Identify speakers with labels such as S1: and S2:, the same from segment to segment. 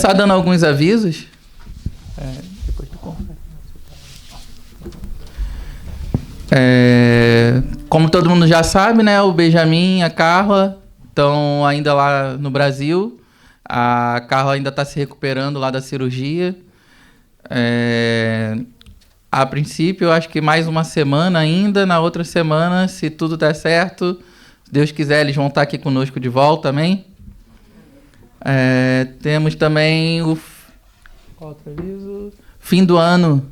S1: começar dando alguns avisos. Depois tu confere. Como todo mundo já sabe, né? O Benjamin e a Carla estão ainda lá no Brasil. A Carla ainda está se recuperando lá da cirurgia. A princípio, eu acho que mais uma semana ainda. Na outra semana, se tudo der certo, se Deus quiser, eles vão estar aqui conosco de volta, amém? Temos também o fim do ano,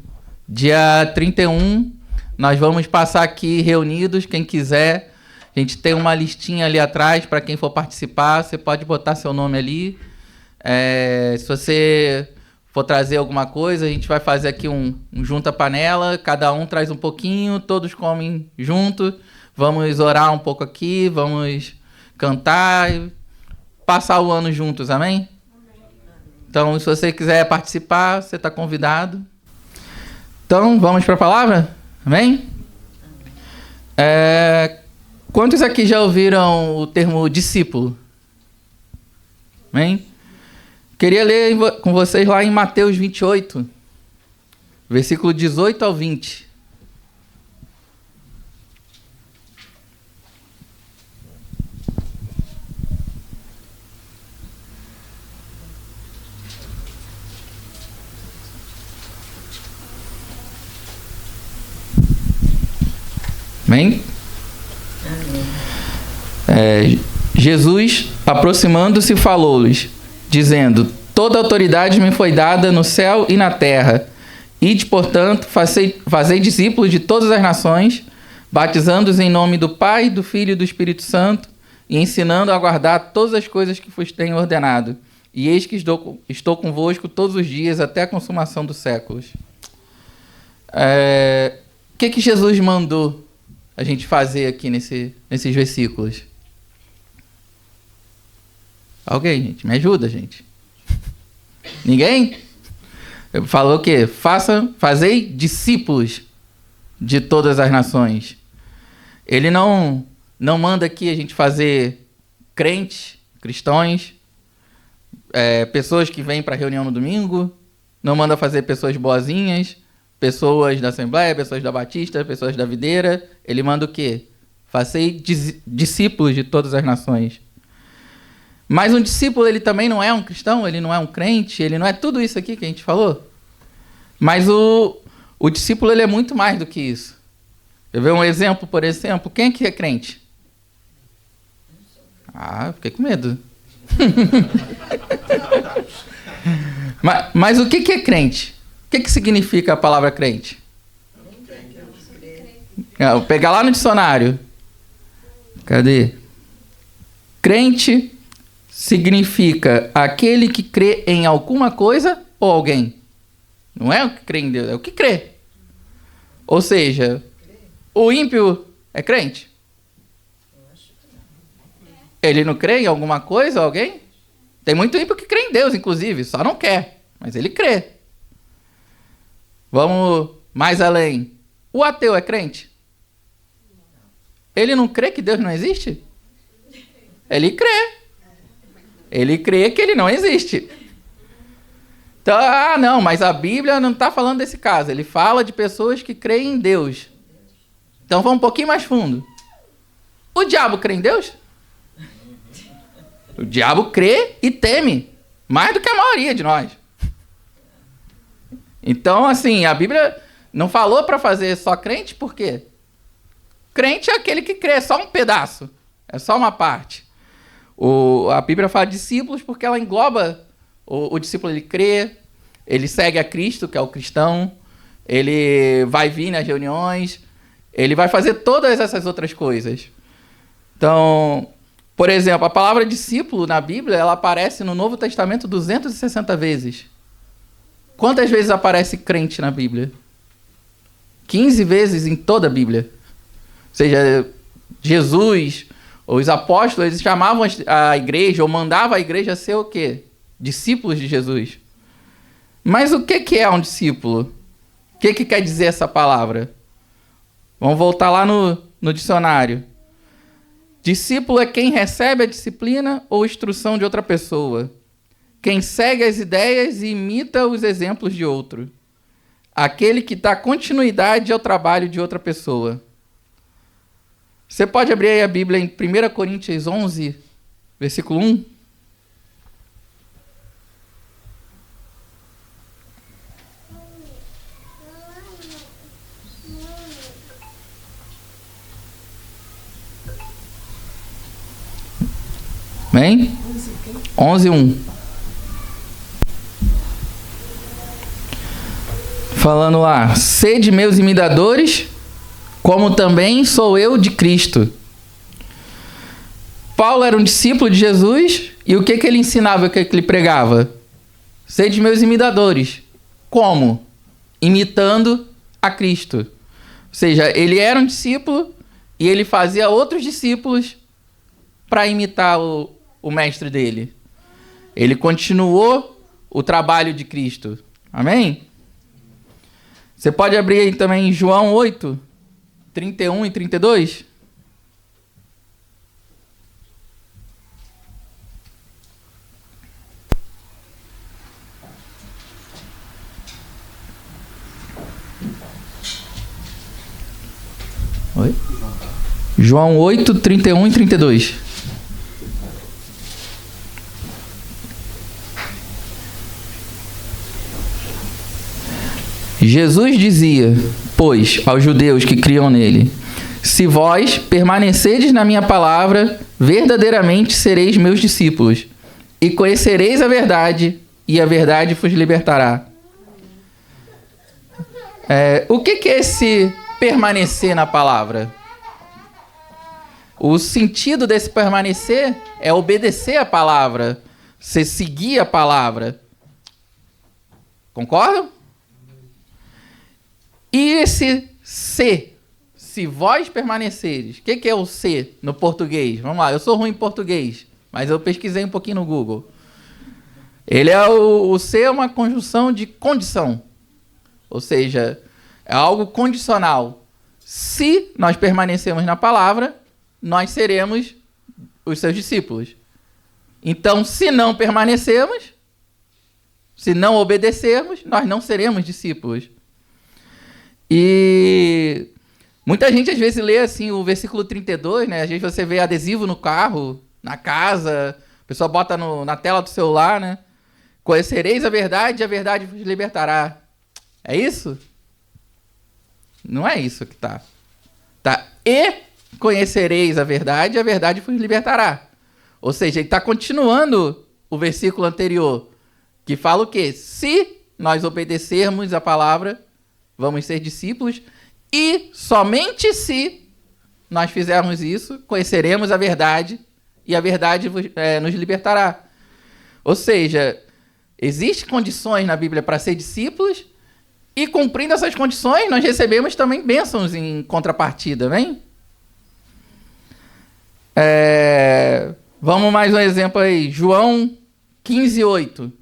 S1: dia 31. Nós vamos passar aqui reunidos, quem quiser. A gente tem uma listinha ali atrás para quem for participar. Você pode botar seu nome ali. Se você for trazer alguma coisa, a gente vai fazer aqui um junta-panela. Cada um traz um pouquinho, todos comem junto. Vamos orar um pouco aqui, vamos cantar e passar o ano juntos, amém? Então, se você quiser participar, você está convidado. Então, vamos para a palavra? Amém? Quantos aqui já ouviram o termo discípulo? Amém? Queria ler com vocês lá em Mateus 28, versículo 18 ao 20. Amém? Jesus, aproximando-se, falou-lhes, dizendo: toda autoridade me foi dada no céu e na terra. Ide, portanto, fazei discípulos de todas as nações, batizando-os em nome do Pai, do Filho e do Espírito Santo, e ensinando a guardar todas as coisas que vos tenho ordenado. E eis que estou convosco todos os dias até a consumação dos séculos. O que Jesus mandou a gente fazer aqui nesses versículos? Alguém, gente? Me ajuda, gente. Ninguém? Falou o quê? Fazei discípulos de todas as nações. Ele não manda aqui a gente fazer crentes, cristãos, pessoas que vêm para a reunião no domingo. Não manda fazer pessoas boazinhas, pessoas da Assembleia, pessoas da Batista, pessoas da Videira. Ele manda o quê? Fazei discípulos de todas as nações. Mas um discípulo, ele também não é um cristão, ele não é um crente, ele não é tudo isso aqui que a gente falou. Mas o discípulo, ele é muito mais do que isso. Eu ver um exemplo, por exemplo, quem aqui é crente? Fiquei com medo. mas o que é crente? O que significa a palavra crente? Vou pegar lá no dicionário. Cadê? Crente significa aquele que crê em alguma coisa ou alguém. Não é o que crê em Deus, é o que crê. Ou seja, o ímpio é crente? Ele não crê em alguma coisa ou alguém? Tem muito ímpio que crê em Deus, inclusive, só não quer, mas ele crê. Vamos mais além. O ateu é crente? Ele não crê que Deus não existe? Ele crê. Ele crê que ele não existe. Então, não, mas a Bíblia não está falando desse caso. Ele fala de pessoas que creem em Deus. Então, vamos um pouquinho mais fundo. O diabo crê em Deus? O diabo crê e teme. Mais do que a maioria de nós. Então, assim, a Bíblia não falou para fazer só crente, por quê? Crente é aquele que crê, só um pedaço. É só uma parte. A Bíblia fala de discípulos porque ela engloba o discípulo, ele crê, ele segue a Cristo, que é o cristão, ele vai vir nas reuniões, ele vai fazer todas essas outras coisas. Então, por exemplo, a palavra discípulo na Bíblia, ela aparece no Novo Testamento 260 vezes. Quantas vezes aparece crente na Bíblia? 15 vezes em toda a Bíblia. Ou seja, Jesus, os apóstolos, eles chamavam a igreja, ou mandavam a igreja ser o quê? Discípulos de Jesus. Mas o que é um discípulo? O que quer dizer essa palavra? Vamos voltar lá no dicionário. Discípulo é quem recebe a disciplina ou instrução de outra pessoa. quem segue as ideias e imita os exemplos de outro. Aquele que dá continuidade ao trabalho de outra pessoa. Você pode abrir aí a Bíblia em 1 Coríntios 11, versículo 1? Bem? 11, 1. Falando lá, sede meus imitadores, como também sou eu de Cristo. Paulo era um discípulo de Jesus, e o que ele ensinava, o que ele pregava? Sede meus imitadores. Como? Imitando a Cristo. Ou seja, ele era um discípulo, e ele fazia outros discípulos para imitar o mestre dele. Ele continuou o trabalho de Cristo. Amém? Você pode abrir aí também João 8, 31 e 32? Oi? João 8, 31 e 32. Jesus dizia, pois, aos judeus que criam nele, se vós permanecerdes na minha palavra, verdadeiramente sereis meus discípulos, e conhecereis a verdade, e a verdade vos libertará. O que é esse permanecer na palavra? O sentido desse permanecer é obedecer a palavra, você seguir a palavra. Concordam? E esse se vós permaneceres, o que é o se no português? Vamos lá, eu sou ruim em português, mas eu pesquisei um pouquinho no Google. Ele é o se é uma conjunção de condição, ou seja, é algo condicional. Se nós permanecermos na palavra, nós seremos os seus discípulos. Então, se não permanecermos, se não obedecermos, nós não seremos discípulos. E muita gente às vezes lê assim o versículo 32, né? Às vezes você vê adesivo no carro, na casa, a pessoa bota na tela do celular, né? Conhecereis a verdade e a verdade vos libertará. É isso? Não é isso que tá. Tá, e conhecereis a verdade e a verdade vos libertará. Ou seja, ele está continuando o versículo anterior, que fala o quê? Se nós obedecermos a palavra, vamos ser discípulos, e somente se nós fizermos isso, conheceremos a verdade, e a verdade nos libertará. Ou seja, existem condições na Bíblia para ser discípulos, e cumprindo essas condições, nós recebemos também bênçãos em contrapartida, vem? Vamos mais um exemplo aí, João 15, 8.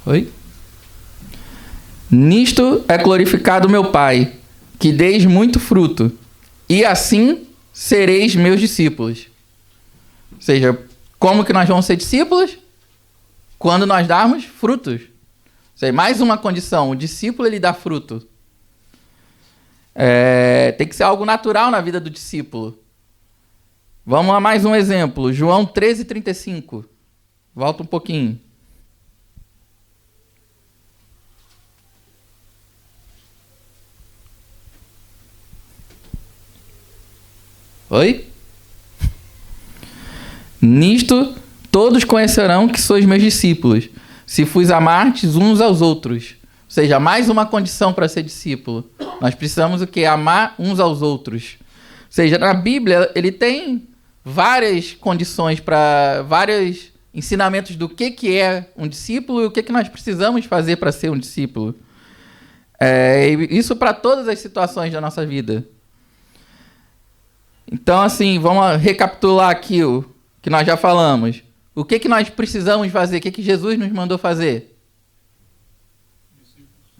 S1: Oi? Nisto é glorificado meu Pai, que deis muito fruto, e assim sereis meus discípulos. Ou seja, como que nós vamos ser discípulos? Quando nós darmos frutos. Ou seja, mais uma condição, o discípulo ele dá fruto. Tem que ser algo natural na vida do discípulo. Vamos a mais um exemplo, João 13, 35. Volta um pouquinho. Oi? Nisto todos conhecerão que sois meus discípulos, se vos amardes uns aos outros. Ou seja, mais uma condição para ser discípulo. Nós precisamos o quê? Amar uns aos outros. Ou seja, na Bíblia ele tem várias condições para vários ensinamentos do que é um discípulo e o que nós precisamos fazer para ser um discípulo. Isso para todas as situações da nossa vida. Então, assim, vamos recapitular aqui o que nós já falamos. O que nós precisamos fazer? O que Jesus nos mandou fazer?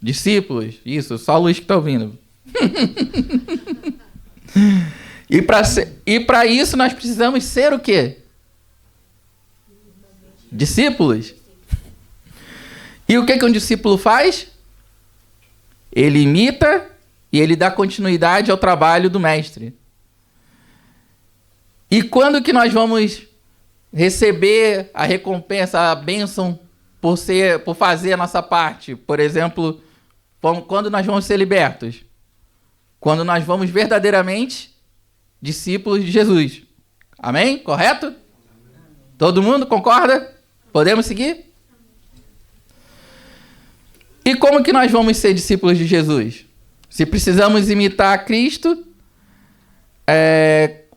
S1: Discípulos. Isso, só o Luiz que está ouvindo. E para isso nós precisamos ser o quê? Discípulos. E o que um discípulo faz? Ele imita e ele dá continuidade ao trabalho do mestre. E quando que nós vamos receber a recompensa, a bênção por fazer a nossa parte? Por exemplo, quando nós vamos ser libertos? Quando nós vamos verdadeiramente discípulos de Jesus. Amém? Correto? Todo mundo concorda? Podemos seguir? E como que nós vamos ser discípulos de Jesus? Se precisamos imitar Cristo,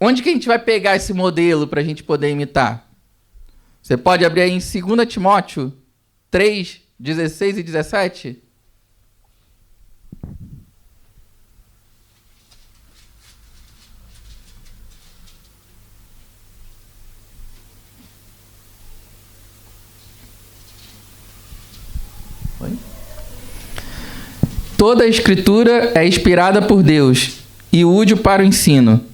S1: onde que a gente vai pegar esse modelo para a gente poder imitar? Você pode abrir aí em 2 Timóteo 3, 16 e 17? Toda a Escritura é inspirada por Deus e útil para o ensino,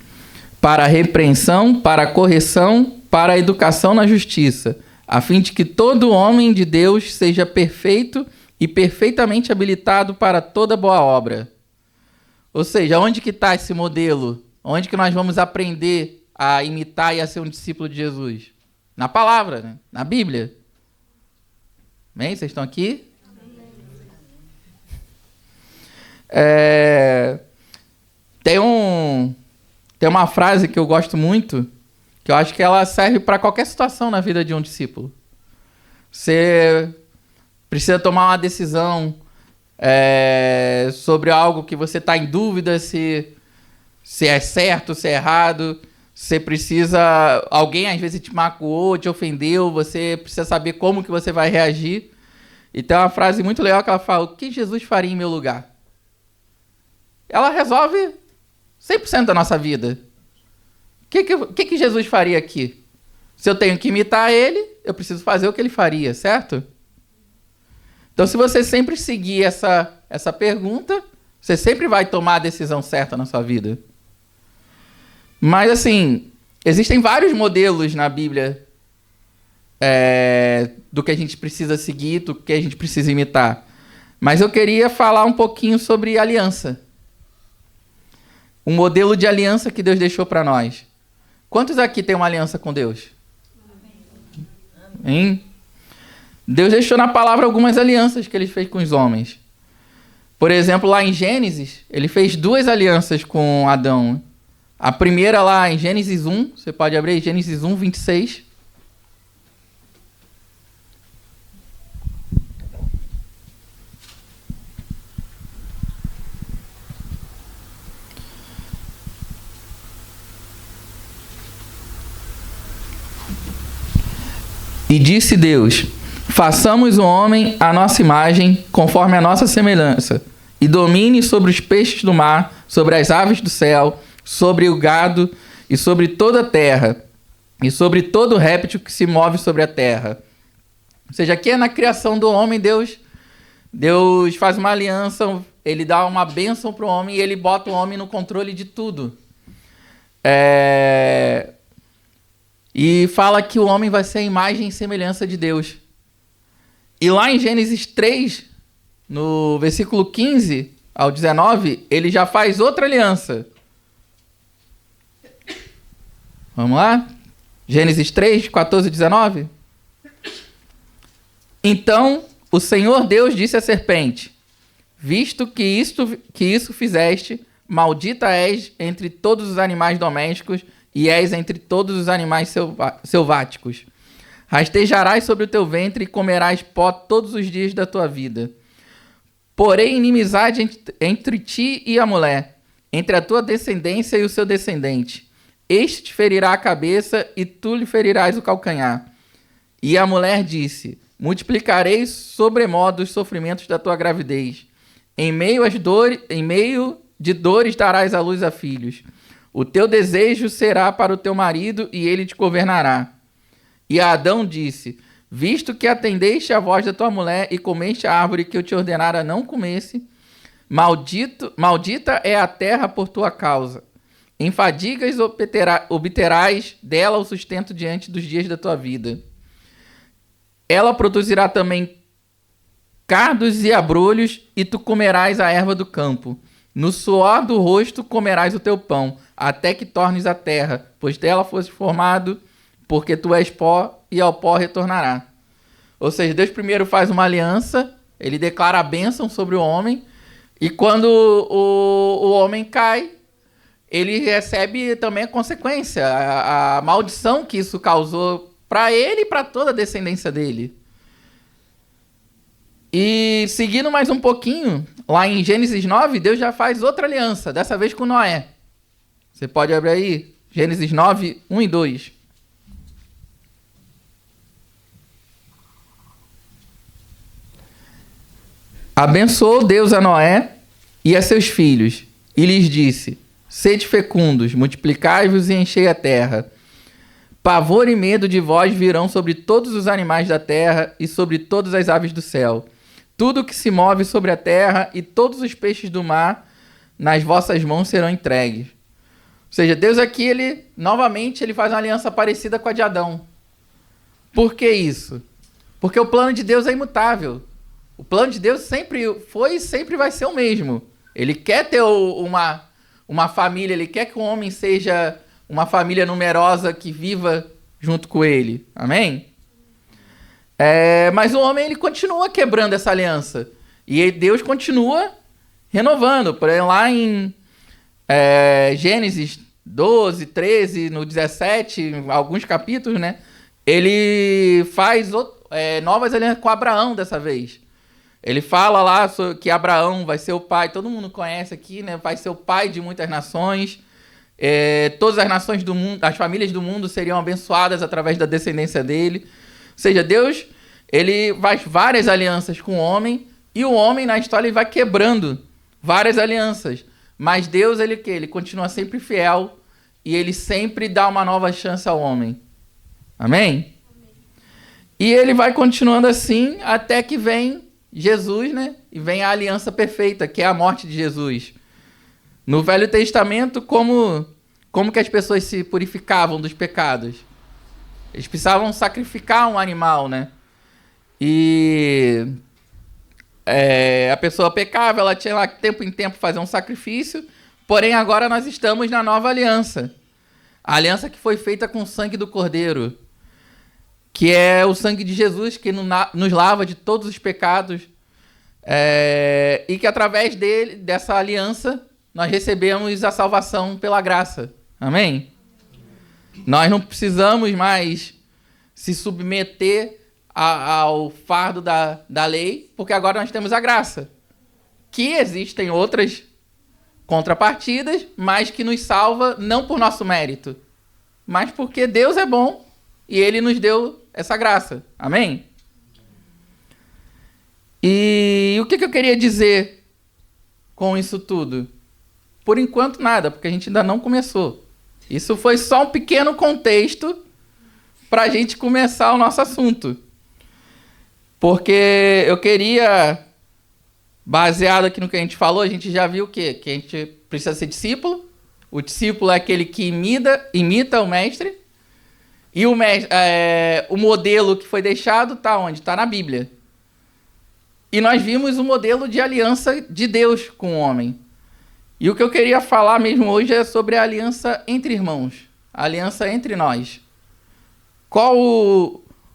S1: para a repreensão, para a correção, para a educação na justiça, a fim de que todo homem de Deus seja perfeito e perfeitamente habilitado para toda boa obra. Ou seja, onde que está esse modelo? Onde que nós vamos aprender a imitar e a ser um discípulo de Jesus? Na palavra, né? Na Bíblia. Bem, vocês estão aqui? Tem uma frase que eu gosto muito, que eu acho que ela serve para qualquer situação na vida de um discípulo. Você precisa tomar uma decisão sobre algo que você está em dúvida se é certo, se é errado. Você precisa... Alguém às vezes te magoou, te ofendeu, você precisa saber como que você vai reagir. E tem uma frase muito legal que ela fala: o que Jesus faria em meu lugar? Ela resolve 100% da nossa vida. O que Jesus faria aqui? Se eu tenho que imitar ele, eu preciso fazer o que ele faria, certo? Então, se você sempre seguir essa pergunta, você sempre vai tomar a decisão certa na sua vida. Mas, assim, existem vários modelos na Bíblia do que a gente precisa seguir, do que a gente precisa imitar. Mas eu queria falar um pouquinho sobre aliança. Um modelo de aliança que Deus deixou para nós. Quantos aqui têm uma aliança com Deus? Hein? Deus deixou na palavra algumas alianças que ele fez com os homens. Por exemplo, lá em Gênesis, ele fez 2 alianças com Adão. A primeira lá em Gênesis 1, você pode abrir Gênesis 1, 26. E disse Deus: façamos o homem à nossa imagem, conforme a nossa semelhança, e domine sobre os peixes do mar, sobre as aves do céu, sobre o gado e sobre toda a terra, e sobre todo réptil que se move sobre a terra. Ou seja, aqui é na criação do homem, Deus faz uma aliança, ele dá uma bênção para o homem e ele bota o homem no controle de tudo. E fala que o homem vai ser a imagem e semelhança de Deus. E lá em Gênesis 3, no versículo 15 ao 19, ele já faz outra aliança. Vamos lá? Gênesis 3, 14 e 19. Então o Senhor Deus disse à serpente: visto que isso fizeste, maldita és entre todos os animais domésticos e és entre todos os animais selváticos. Rastejarás sobre o teu ventre e comerás pó todos os dias da tua vida. Porém, inimizade entre ti e a mulher, entre a tua descendência e o seu descendente. Este te ferirá a cabeça e tu lhe ferirás o calcanhar. E a mulher disse: multiplicarei sobremodo os sofrimentos da tua gravidez. Em meio de dores darás à luz a filhos. O teu desejo será para o teu marido e ele te governará. E Adão disse: visto que atendeste à voz da tua mulher e comeste a árvore que eu te ordenara não comesse, maldita é a terra por tua causa. Em fadigas obterás dela o sustento diante dos dias da tua vida. Ela produzirá também cardos e abrolhos, e tu comerás a erva do campo. No suor do rosto comerás o teu pão, até que tornes a terra, pois dela foste formado, porque tu és pó, e ao pó retornará. Ou seja, Deus primeiro faz uma aliança, ele declara a bênção sobre o homem, e quando o homem cai, ele recebe também a consequência, a maldição que isso causou para ele e para toda a descendência dele. E seguindo mais um pouquinho, lá em Gênesis 9, Deus já faz outra aliança, dessa vez com Noé. Você pode abrir aí, Gênesis 9, 1 e 2. Abençoou Deus a Noé e a seus filhos, e lhes disse: sede fecundos, multiplicai-vos e enchei a terra. Pavor e medo de vós virão sobre todos os animais da terra e sobre todas as aves do céu. Tudo que se move sobre a terra e todos os peixes do mar nas vossas mãos serão entregues. Ou seja, Deus aqui, novamente, ele faz uma aliança parecida com a de Adão. Por que isso? Porque o plano de Deus é imutável. O plano de Deus sempre foi e sempre vai ser o mesmo. Ele quer ter uma família, ele quer que o homem seja uma família numerosa que viva junto com ele. Amém? Mas o homem, ele continua quebrando essa aliança. E Deus continua renovando. Por exemplo, lá em Gênesis 12, 13, no 17, em alguns capítulos, né? Ele faz novas alianças com Abraão dessa vez. Ele fala lá que Abraão vai ser o pai, todo mundo conhece aqui, né? Vai ser o pai de muitas nações. Todas as nações do mundo, as famílias do mundo seriam abençoadas através da descendência dele. Ou seja, Deus, ele faz várias alianças com o homem, e o homem na história ele vai quebrando várias alianças. Mas Deus, ele continua sempre fiel, e ele sempre dá uma nova chance ao homem. Amém? E ele vai continuando assim até que vem Jesus, né? E vem a aliança perfeita, que é a morte de Jesus. No Velho Testamento, como que as pessoas se purificavam dos pecados? Eles precisavam sacrificar um animal, né? E a pessoa pecava, ela tinha lá tempo em tempo fazer um sacrifício, porém agora nós estamos na nova aliança. A aliança que foi feita com o sangue do Cordeiro, que é o sangue de Jesus que nos lava de todos os pecados, e que através dessa aliança nós recebemos a salvação pela graça. Amém? Nós não precisamos mais se submeter ao fardo da lei, porque agora nós temos a graça. Que existem outras contrapartidas, mas que nos salva não por nosso mérito, mas porque Deus é bom e Ele nos deu essa graça. Amém? E o que eu queria dizer com isso tudo? Por enquanto nada, porque a gente ainda não começou. Isso foi só um pequeno contexto para a gente começar o nosso assunto. Porque eu queria, baseado aqui no que a gente falou, a gente já viu o quê? Que a gente precisa ser discípulo. O discípulo é aquele que imita o mestre. E o modelo que foi deixado está onde? Está na Bíblia. E nós vimos o modelo de aliança de Deus com o homem. E o que eu queria falar mesmo hoje é sobre a aliança entre irmãos. A aliança entre nós. Qual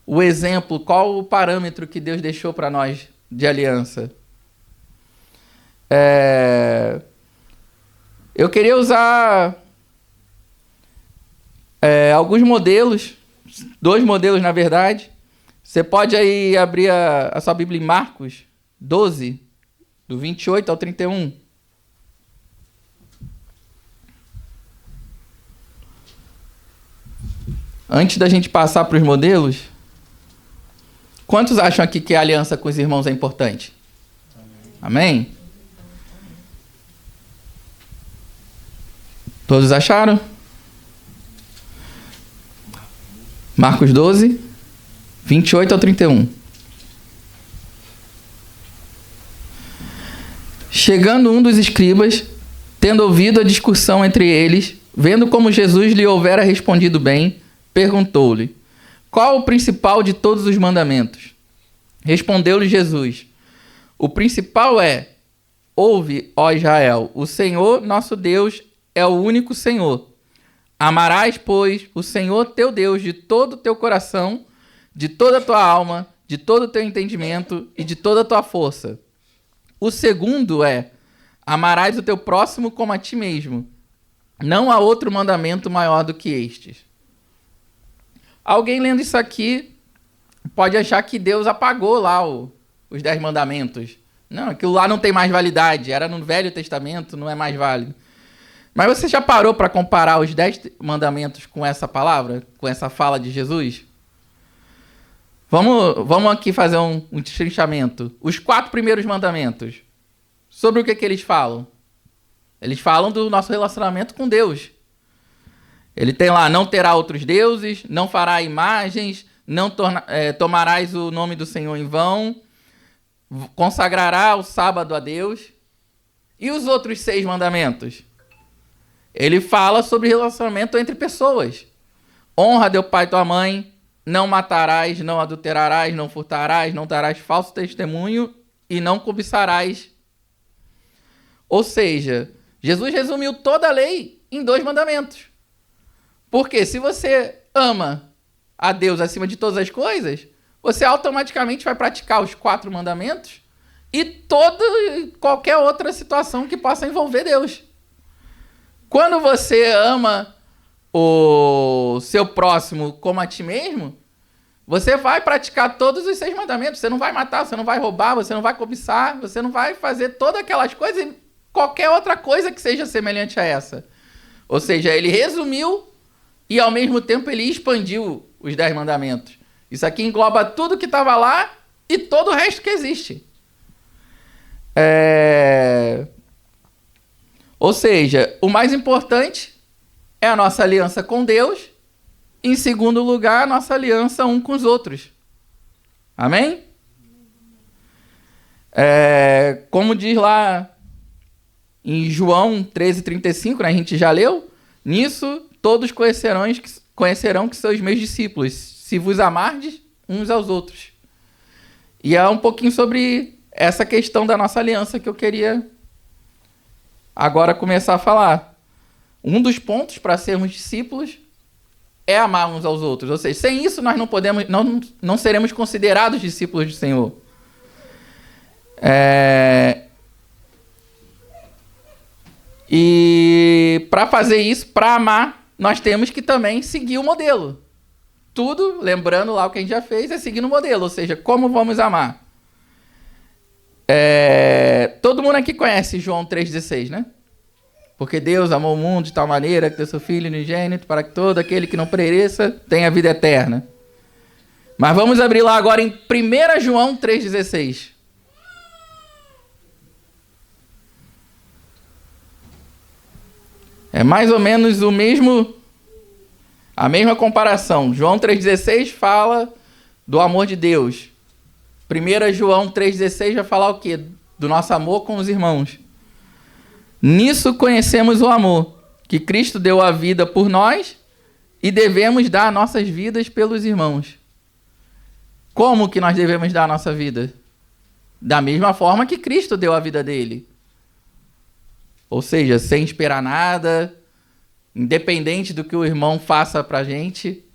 S1: o exemplo, qual o parâmetro que Deus deixou para nós de aliança? Eu queria usar alguns modelos, 2 modelos na verdade. Você pode aí abrir a sua Bíblia em Marcos 12, do 28 ao 31. Antes da gente passar para os modelos, quantos acham aqui que a aliança com os irmãos é importante? Amém? Todos acharam? Marcos 12, 28 ao 31. Chegando um dos escribas, tendo ouvido a discussão entre eles, vendo como Jesus lhe houvera respondido bem, perguntou-lhe: qual o principal de todos os mandamentos? Respondeu-lhe Jesus: o principal é: ouve, ó Israel, o Senhor nosso Deus é o único Senhor. Amarás, pois, o Senhor teu Deus de todo o teu coração, de toda a tua alma, de todo o teu entendimento e de toda a tua força. O segundo é: amarás o teu próximo como a ti mesmo. Não há outro mandamento maior do que estes. Alguém lendo isso aqui pode achar que Deus apagou lá os 10 mandamentos. Não, aquilo lá não tem mais validade. Era no Velho Testamento, não é mais válido. Mas você já parou para comparar os 10 mandamentos com essa palavra? Com essa fala de Jesus? Vamos aqui fazer um destrinchamento. Os 4 primeiros mandamentos. Sobre o que eles falam? Eles falam do nosso relacionamento com Deus. Ele tem lá: não terá outros deuses, não fará imagens, não tomarás o nome do Senhor em vão, consagrará o sábado a Deus. E os outros 6 mandamentos? Ele fala sobre relacionamento entre pessoas. Honra teu pai e tua mãe, não matarás, não adulterarás, não furtarás, não darás falso testemunho e não cobiçarás. Ou seja, Jesus resumiu toda a lei em 2 mandamentos. Porque se você ama a Deus acima de todas as coisas, você automaticamente vai praticar os 4 mandamentos e qualquer outra situação que possa envolver Deus. Quando você ama o seu próximo como a ti mesmo, você vai praticar todos os 6 mandamentos. Você não vai matar, você não vai roubar, você não vai cobiçar, você não vai fazer todas aquelas coisas e qualquer outra coisa que seja semelhante a essa. Ou seja, ele resumiu e ao mesmo tempo ele expandiu os 10 mandamentos. Isso aqui engloba tudo que estava lá e todo o resto que existe. Ou seja, o mais importante é a nossa aliança com Deus. Em segundo lugar, a nossa aliança um com os outros. Amém? Como diz lá em João 13:35, né, a gente já leu, nisso todos conhecerão que sois meus discípulos, se vos amardes uns aos outros. E é um pouquinho sobre essa questão da nossa aliança que eu queria agora começar a falar. Um dos pontos para sermos discípulos é amar uns aos outros. Ou seja, sem isso nós não seremos considerados discípulos do Senhor. E para fazer isso, para amar, nós temos que também seguir o modelo. Tudo, lembrando lá o que a gente já fez, é seguir o modelo. Ou seja, como vamos amar? Todo mundo aqui conhece João 3,16, né? Porque Deus amou o mundo de tal maneira que deu seu Filho unigênito para que todo aquele que não pereça tenha vida eterna. Mas vamos abrir lá agora em 1 João 3,16. É mais ou menos a mesma comparação. João 3,16 fala do amor de Deus. 1 João 3,16 vai falar o quê? Do nosso amor com os irmãos. Nisso conhecemos o amor, que Cristo deu a vida por nós e devemos dar nossas vidas pelos irmãos. Como que nós devemos dar a nossa vida? Da mesma forma que Cristo deu a vida dele. Ou seja, sem esperar nada, independente do que o irmão faça pra gente.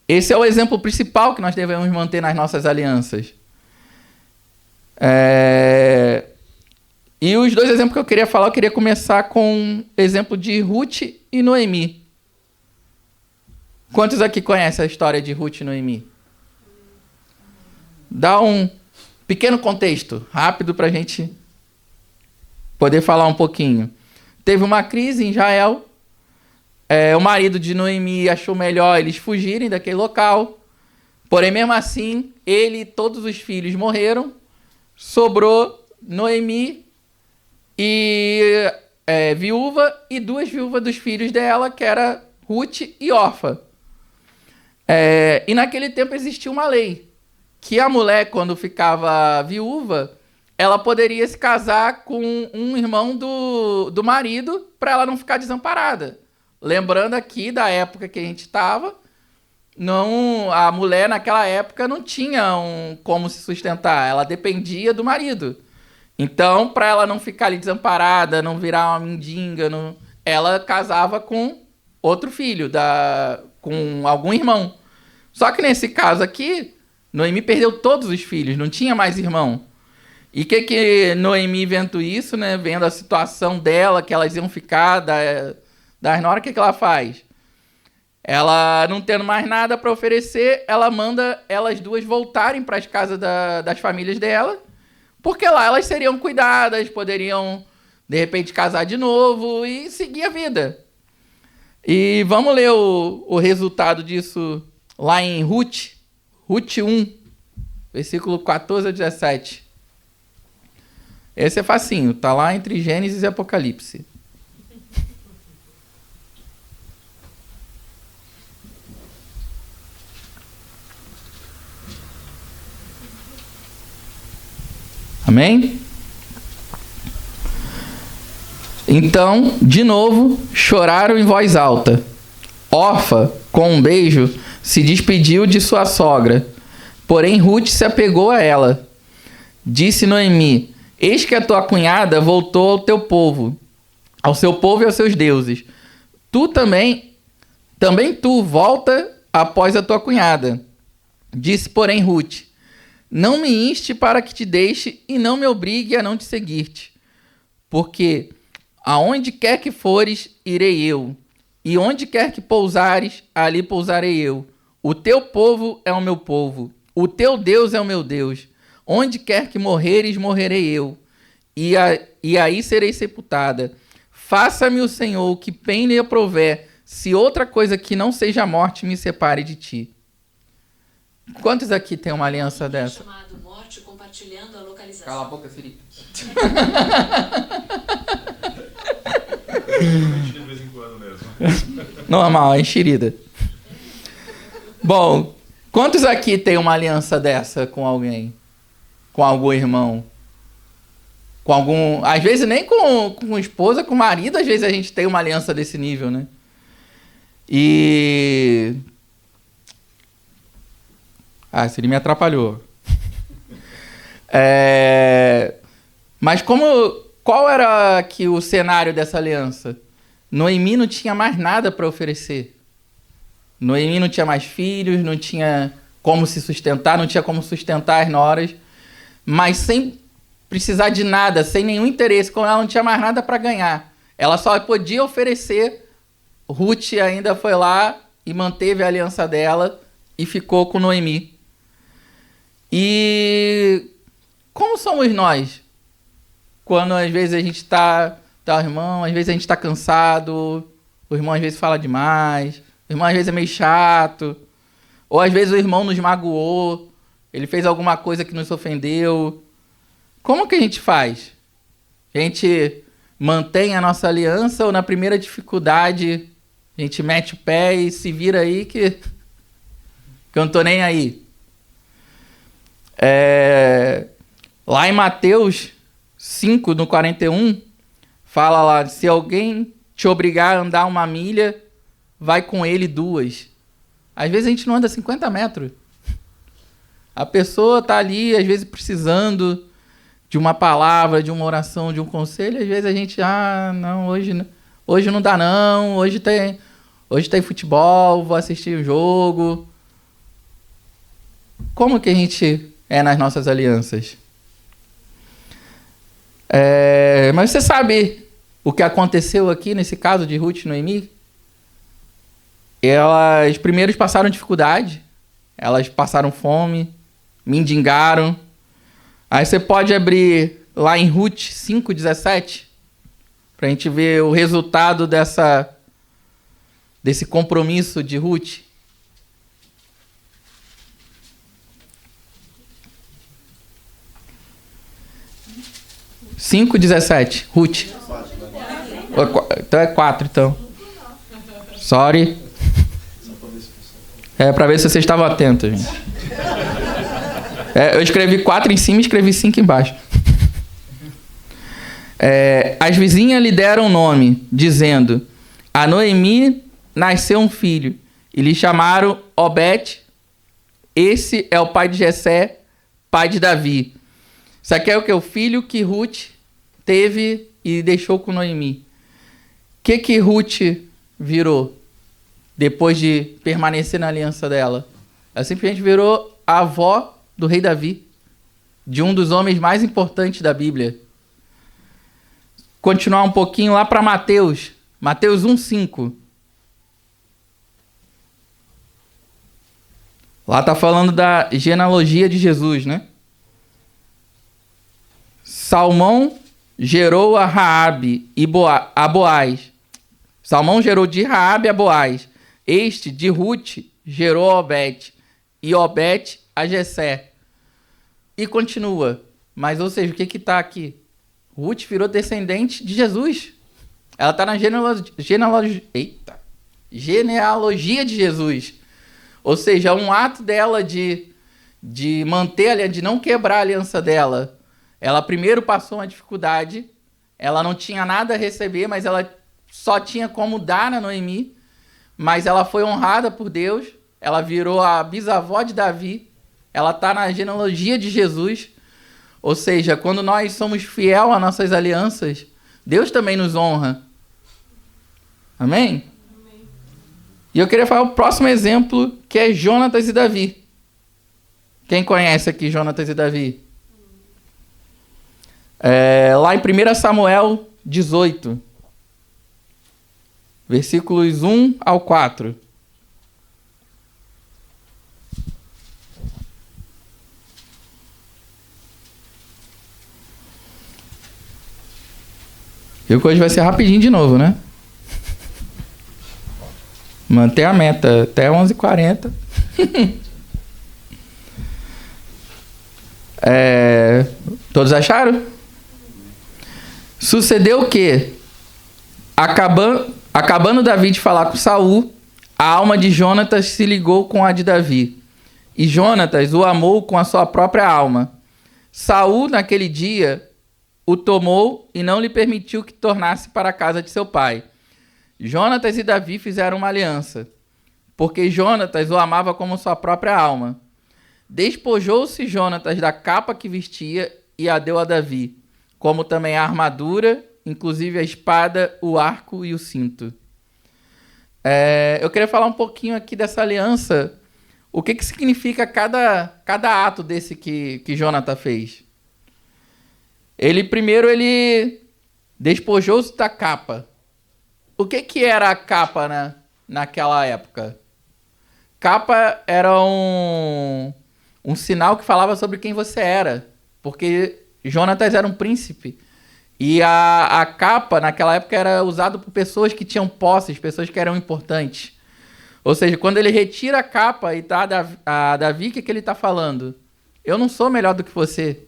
S1: Esse é o exemplo principal que nós devemos manter nas nossas alianças. E os 2 exemplos que eu queria falar, eu queria começar com o exemplo de Ruth e Noemi. Quantos aqui conhecem a história de Ruth e Noemi? Dá um pequeno contexto, rápido, para a gente poder falar um pouquinho. Teve uma crise em Israel. O marido de Noemi achou melhor eles fugirem daquele local. Porém, mesmo assim, ele e todos os filhos morreram. Sobrou Noemi e viúva e 2 viúvas dos filhos dela, que era Ruth e Orfa. E naquele tempo existia uma lei, que a mulher, quando ficava viúva, ela poderia se casar com um irmão do marido para ela não ficar desamparada. Lembrando aqui da época que a gente estava, a mulher naquela época não tinha como se sustentar, ela dependia do marido. Então, para ela não ficar ali desamparada, não virar uma mendiga, ela casava com outro filho, com algum irmão. Só que nesse caso aqui, Noemi perdeu todos os filhos, não tinha mais irmão. E o que Noemi, vendo isso, né, vendo a situação dela, que elas iam ficar das noras, o que ela faz? Ela, não tendo mais nada para oferecer, ela manda elas duas voltarem para as casas das famílias dela, porque lá elas seriam cuidadas, poderiam, de repente, casar de novo e seguir a vida. E vamos ler o resultado disso lá em Ruth 1, versículo 14 a 17. Esse é facinho, tá lá entre Gênesis e Apocalipse. Amém? Então, de novo, choraram em voz alta. Orfa, com um beijo, se despediu de sua sogra. Porém, Ruth se apegou a ela. Disse Noemi: eis que a tua cunhada voltou ao teu povo, ao seu povo e aos seus deuses. Tu também tu volta após a tua cunhada. Disse, porém, Ruth: não me inste para que te deixe e não me obrigue a não te seguir-te. Porque aonde quer que fores, irei eu. E onde quer que pousares, ali pousarei eu. O teu povo é o meu povo. O teu Deus é o meu Deus. Onde quer que morreres, morrerei eu. E aí serei sepultada. Faça-me o Senhor o que bem lhe aprouver, se outra coisa que não seja a morte me separe de ti. Quantos aqui tem uma aliança dessa?
S2: Chamado morte, compartilhando a localização.
S1: Cala a boca, Siri.
S3: De vez em quando mesmo.
S1: Normal, é enxerida. Bom, quantos aqui tem uma aliança dessa com alguém? Com algum irmão? Com algum... Às vezes nem com esposa, com marido, às vezes a gente tem uma aliança desse nível, né? E... Ah, Siri me atrapalhou. Mas qual era aqui o cenário dessa aliança? Noemi não tinha mais nada para oferecer. Noemi não tinha mais filhos, não tinha como se sustentar, não tinha como sustentar as noras, mas sem precisar de nada, sem nenhum interesse, como ela não tinha mais nada para ganhar. Ela só podia oferecer. Ruth ainda foi lá e manteve a aliança dela e ficou com Noemi. E como somos nós? Quando às vezes a gente tá o irmão, às vezes a gente está cansado, o irmão às vezes fala demais, o irmão às vezes é meio chato, ou às vezes o irmão nos magoou, ele fez alguma coisa que nos ofendeu. Como que a gente faz? A gente mantém a nossa aliança ou na primeira dificuldade a gente mete o pé e se vira aí que eu não tô nem aí? Lá em Mateus 5, no 41, fala lá: se alguém te obrigar a andar 1 milha, vai com ele 2. Às vezes a gente não anda 50 metros. A pessoa está ali, às vezes, precisando de uma palavra, de uma oração, de um conselho. Às vezes a gente, não, hoje não dá não, hoje tem futebol, vou assistir o jogo. Como que a gente é nas nossas alianças? Mas você sabe o que aconteceu aqui nesse caso de Ruth e Noemi? Elas primeiro passaram dificuldade, elas passaram fome, mendigaram. Aí você pode abrir lá em Ruth 5:17 para a gente ver o resultado desse compromisso de Ruth. Cinco 17, Ruth. Então é 4, então. Sorry. Pra ver se vocês estavam atentos, gente. Eu escrevi 4 em cima e escrevi 5 embaixo. As vizinhas lhe deram nome, dizendo: a Noemi nasceu um filho, e lhe chamaram Obed. Esse é o pai de Jessé, pai de Davi. Isso aqui é o que? O filho que Ruth teve e deixou com Noemi. O que Ruth virou depois de permanecer na aliança dela? Ela simplesmente virou a avó do rei Davi, de um dos homens mais importantes da Bíblia. Continuar um pouquinho lá para Mateus 1:5. Lá está falando da genealogia de Jesus, né? Salmão gerou a Raabe e a Boaz. Salmão gerou de Raabe a Boaz. Este, de Ruth, gerou a Obed. E Obed a Jessé. E continua. Mas, ou seja, o que está aqui? Ruth virou descendente de Jesus. Ela está na genealogia de Jesus. Ou seja, um ato dela de manter, de não quebrar a aliança dela. Ela primeiro passou uma dificuldade. Ela não tinha nada a receber, mas ela só tinha como dar na Noemi. Mas ela foi honrada por Deus. Ela virou a bisavó de Davi. Ela está na genealogia de Jesus. Ou seja, quando nós somos fiel às nossas alianças, Deus também nos honra. Amém? E eu queria falar o próximo exemplo, que é Jonatas e Davi. Quem conhece aqui Jonatas e Davi? Lá em 1 Samuel 18, versículos 1 ao 4. Viu que hoje vai ser rapidinho de novo, né? Manter a meta até 11h40. Todos acharam? Sucedeu que, acabando Davi de falar com Saul, a alma de Jonatas se ligou com a de Davi. E Jonatas o amou com a sua própria alma. Saul, naquele dia, o tomou e não lhe permitiu que tornasse para a casa de seu pai. Jonatas e Davi fizeram uma aliança, porque Jonatas o amava como sua própria alma. Despojou-se Jonatas da capa que vestia e a deu a Davi, como também a armadura, inclusive a espada, o arco e o cinto. Eu queria falar um pouquinho aqui dessa aliança. O que significa cada ato desse que Jonatas fez? Primeiro ele despojou-se da capa. O que era a capa naquela época? Capa era um sinal que falava sobre quem você era. Porque Jonatas era um príncipe. E a capa naquela época era usada por pessoas que tinham posses, pessoas que eram importantes. Ou seja, quando ele retira a capa e tá a Davi, o que ele está falando? Eu não sou melhor do que você.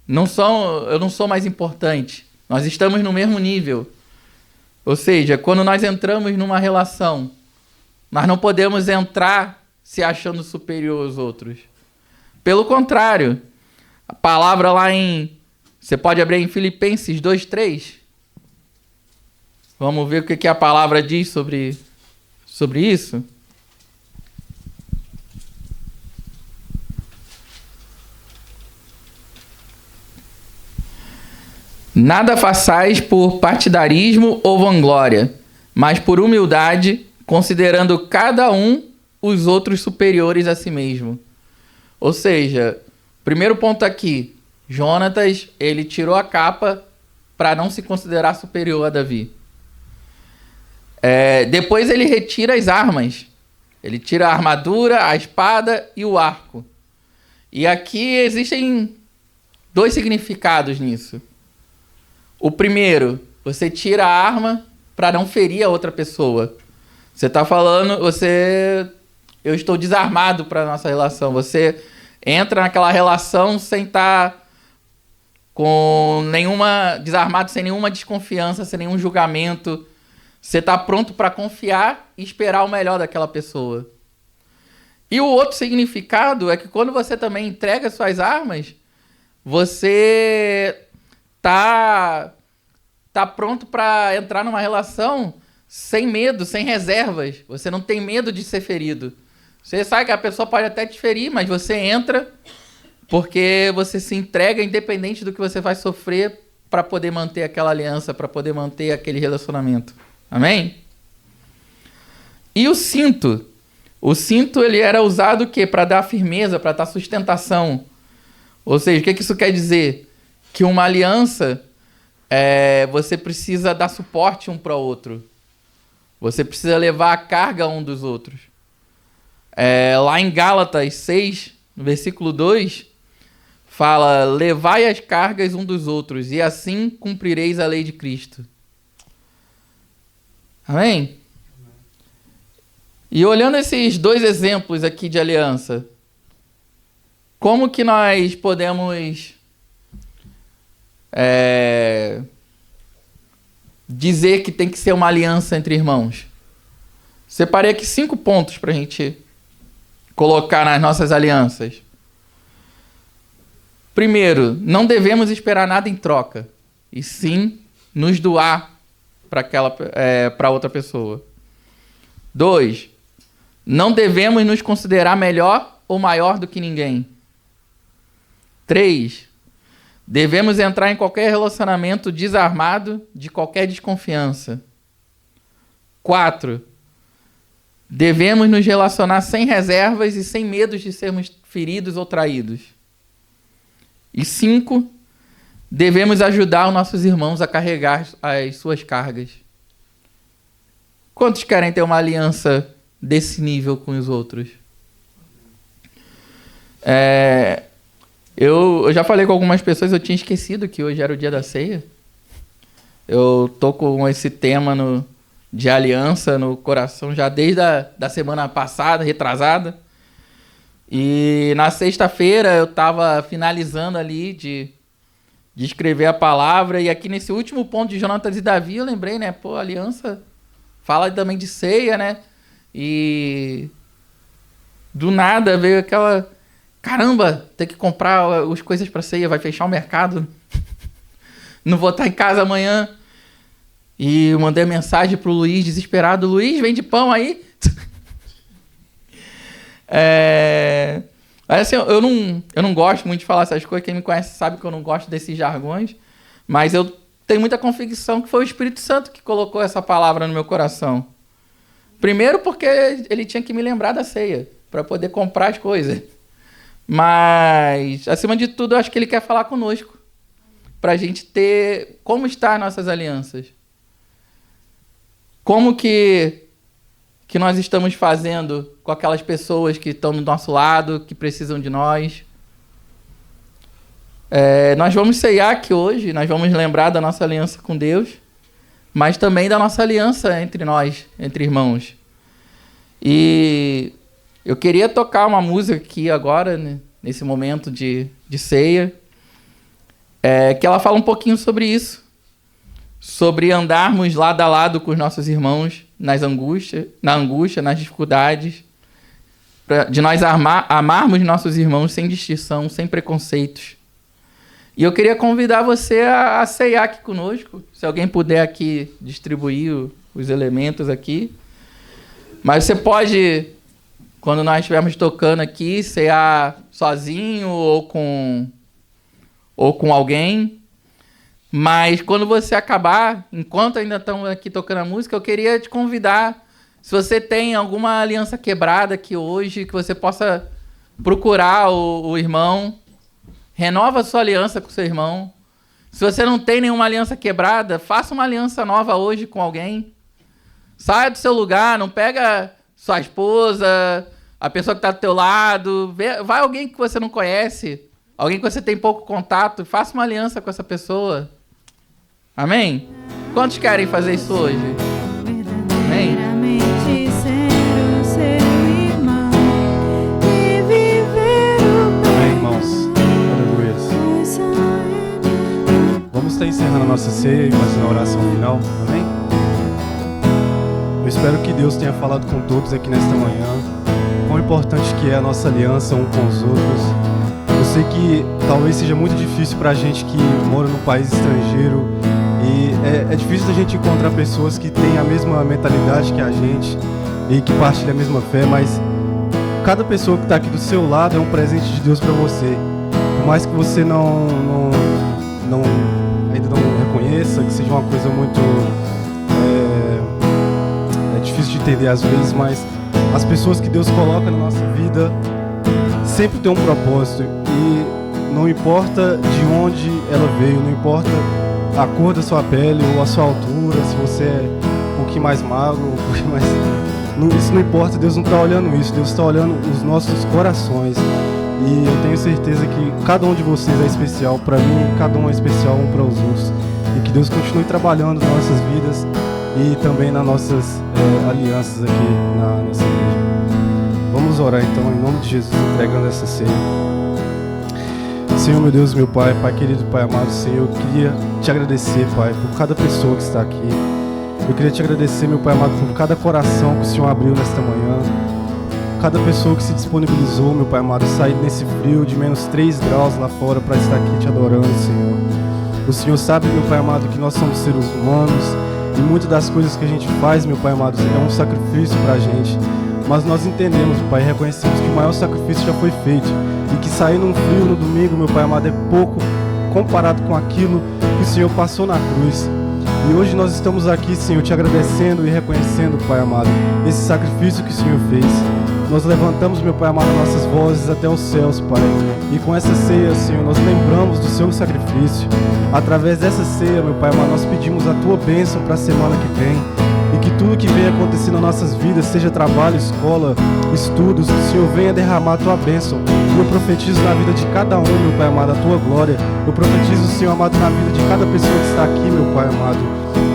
S1: Eu não sou mais importante. Nós estamos no mesmo nível. Ou seja, quando nós entramos numa relação, nós não podemos entrar se achando superior aos outros. Pelo contrário, a palavra você pode abrir em Filipenses 2:3. Vamos ver o que a palavra diz sobre isso. Nada façais por partidarismo ou vanglória, mas por humildade, considerando cada um os outros superiores a si mesmo. Ou seja, primeiro ponto aqui, Jonatas, ele tirou a capa para não se considerar superior a Davi. Depois ele retira as armas. Ele tira a armadura, a espada e o arco. E aqui existem 2 significados nisso. O primeiro, você tira a arma para não ferir a outra pessoa. Você está falando, eu estou desarmado para a nossa relação. Você entra naquela relação sem estar desarmado, sem nenhuma desconfiança, sem nenhum julgamento. Você está pronto para confiar e esperar o melhor daquela pessoa. E o outro significado é que quando você também entrega suas armas, você tá pronto para entrar numa relação sem medo, sem reservas. Você não tem medo de ser ferido. Você sabe que a pessoa pode até te ferir, mas você entra porque você se entrega independente do que você vai sofrer para poder manter aquela aliança, para poder manter aquele relacionamento. Amém? E o cinto? O cinto ele era usado o quê? Para dar firmeza, para dar sustentação. Ou seja, o que isso quer dizer? Que uma aliança, você precisa dar suporte um para o outro. Você precisa levar a carga um dos outros. Lá em Gálatas 6, no versículo 2, fala: levai as cargas um dos outros, e assim cumprireis a lei de Cristo. Amém? E olhando esses dois exemplos aqui de aliança, como que nós podemos dizer que tem que ser uma aliança entre irmãos? Separei aqui 5 pontos para a gente colocar nas nossas alianças. Primeiro, não devemos esperar nada em troca, e sim nos doar para outra pessoa. 2, não devemos nos considerar melhor ou maior do que ninguém. 3, devemos entrar em qualquer relacionamento desarmado de qualquer desconfiança. 4, devemos nos relacionar sem reservas e sem medos de sermos feridos ou traídos. E 5, devemos ajudar os nossos irmãos a carregar as suas cargas. Quantos querem ter uma aliança desse nível com os outros? Eu já falei com algumas pessoas, eu tinha esquecido que hoje era o dia da ceia. Eu tô com esse tema de aliança no coração já desde a semana passada, retrasada. E na sexta-feira eu estava finalizando ali de escrever a palavra, e aqui nesse último ponto de Jonatas e Davi eu lembrei, né? Pô, aliança fala também de ceia, né? E do nada veio aquela... Caramba, tem que comprar as coisas para ceia, vai fechar o mercado. Não vou estar em casa amanhã. E eu mandei mensagem pro Luiz, desesperado: Luiz, vende pão aí. Assim, eu não gosto muito de falar essas coisas. Quem me conhece sabe que eu não gosto desses jargões. Mas eu tenho muita convicção que foi o Espírito Santo que colocou essa palavra no meu coração. Primeiro porque ele tinha que me lembrar da ceia, para poder comprar as coisas. Mas, acima de tudo, eu acho que ele quer falar conosco, para a gente ter como estão as nossas alianças. Como que nós estamos fazendo com aquelas pessoas que estão do nosso lado, que precisam de nós. Nós vamos ceiar aqui hoje, nós vamos lembrar da nossa aliança com Deus, mas também da nossa aliança entre nós, entre irmãos. E eu queria tocar uma música aqui agora, né, nesse momento de ceia, que ela fala um pouquinho sobre isso, sobre andarmos lado a lado com os nossos irmãos na angústia, nas dificuldades, de nós amarmos nossos irmãos sem distinção, sem preconceitos. E eu queria convidar você a ceiar aqui conosco, se alguém puder aqui distribuir os elementos aqui. Mas você pode, quando nós estivermos tocando aqui, cear sozinho ou com alguém. Mas quando você acabar, enquanto ainda estamos aqui tocando a música, eu queria te convidar, se você tem alguma aliança quebrada aqui hoje, que você possa procurar o irmão, renova a sua aliança com o seu irmão. Se você não tem nenhuma aliança quebrada, faça uma aliança nova hoje com alguém. Saia do seu lugar, não pega sua esposa, a pessoa que está do teu lado, vai alguém que você não conhece, alguém que você tem pouco contato, faça uma aliança com essa pessoa. Amém? Quantos querem fazer isso hoje? Amém?
S4: Amém, irmãos. Aleluia. Vamos estar encerrando a nossa ceia e fazendo a oração final. Amém? Eu espero que Deus tenha falado com todos aqui nesta manhã. quão importante que é a nossa aliança um com os outros. Eu sei que talvez seja muito difícil pra gente que mora num país estrangeiro e é difícil da gente encontrar pessoas que têm a mesma mentalidade que a gente e que partilham a mesma fé, mas cada pessoa que está aqui do seu lado é um presente de Deus para você. Por mais que você ainda não reconheça, que seja uma coisa muito difícil de entender às vezes, mas as pessoas que Deus coloca na nossa vida sempre tem um propósito e não importa de onde ela veio, não importa a cor da sua pele ou a sua altura, se você é um pouquinho mais magro, um pouquinho mais... Isso não importa, Deus não está olhando isso, Deus está olhando os nossos corações. E eu tenho certeza que cada um de vocês é especial para mim, cada um é especial um para os outros. E que Deus continue trabalhando nas nossas vidas e também nas nossas alianças aqui na nossa igreja. Vamos orar então, em nome de Jesus, entregando essa ceia. Senhor, meu Deus, meu Pai, Pai querido, Pai amado, Senhor, eu queria te agradecer, Pai, por cada pessoa que está aqui. Eu queria te agradecer, meu Pai amado, por cada coração que o Senhor abriu nesta manhã. Cada pessoa que se disponibilizou, meu Pai amado, sair nesse frio de menos 3 graus lá fora para estar aqui te adorando, Senhor. O Senhor sabe, meu Pai amado, que nós somos seres humanos e muitas das coisas que a gente faz, meu Pai amado, é um sacrifício para a gente. Mas nós entendemos, Pai, e reconhecemos que o maior sacrifício já foi feito e que sair num frio no domingo, meu Pai amado, é pouco comparado com aquilo que o Senhor passou na cruz. E hoje nós estamos aqui, Senhor, te agradecendo e reconhecendo, Pai amado, esse sacrifício que o Senhor fez. Nós levantamos, meu Pai amado, nossas vozes até os céus, Pai. E com essa ceia, Senhor, nós lembramos do seu sacrifício. Através dessa ceia, meu Pai amado, nós pedimos a tua bênção para a semana que vem. E que tudo que venha acontecer nas nossas vidas, seja trabalho, escola, estudos, que o Senhor venha derramar a tua bênção. E eu profetizo na vida de cada um, meu Pai amado, a tua glória. Eu profetizo, Senhor amado, na vida de cada pessoa que está aqui, meu Pai amado.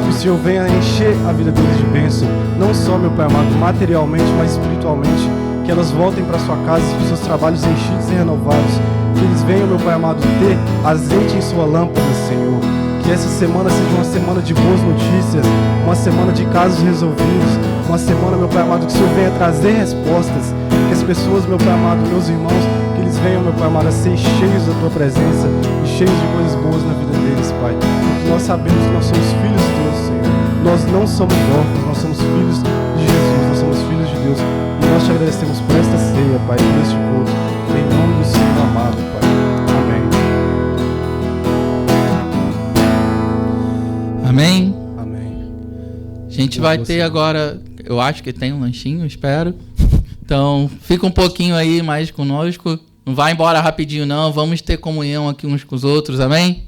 S4: Que o Senhor venha encher a vida deles de bênção. Não só, meu Pai amado, materialmente, mas espiritualmente. Que elas voltem para sua casa, os seus trabalhos enchidos e renovados. Que eles venham, meu Pai amado, ter azeite em sua lâmpada, Senhor. Que essa semana seja uma semana de boas notícias, uma semana de casos resolvidos, uma semana, meu Pai amado, que o Senhor venha trazer respostas. Que as pessoas, meu Pai amado, meus irmãos, que eles venham, meu Pai amado, a ser cheios da Tua presença e cheios de coisas boas na vida deles, Pai. Porque nós sabemos que nós somos filhos de Deus, Senhor. Nós não somos órfãos, nós somos filhos de Jesus, nós somos filhos de Deus. E nós te agradecemos por esta ceia, Pai, por este culto. Em nome do Senhor amado, Pai.
S1: Amém?
S4: Amém.
S1: A gente vai ter agora, eu acho que tem um lanchinho, espero. Então, fica um pouquinho aí mais conosco. Não vai embora rapidinho não, vamos ter comunhão aqui uns com os outros, amém?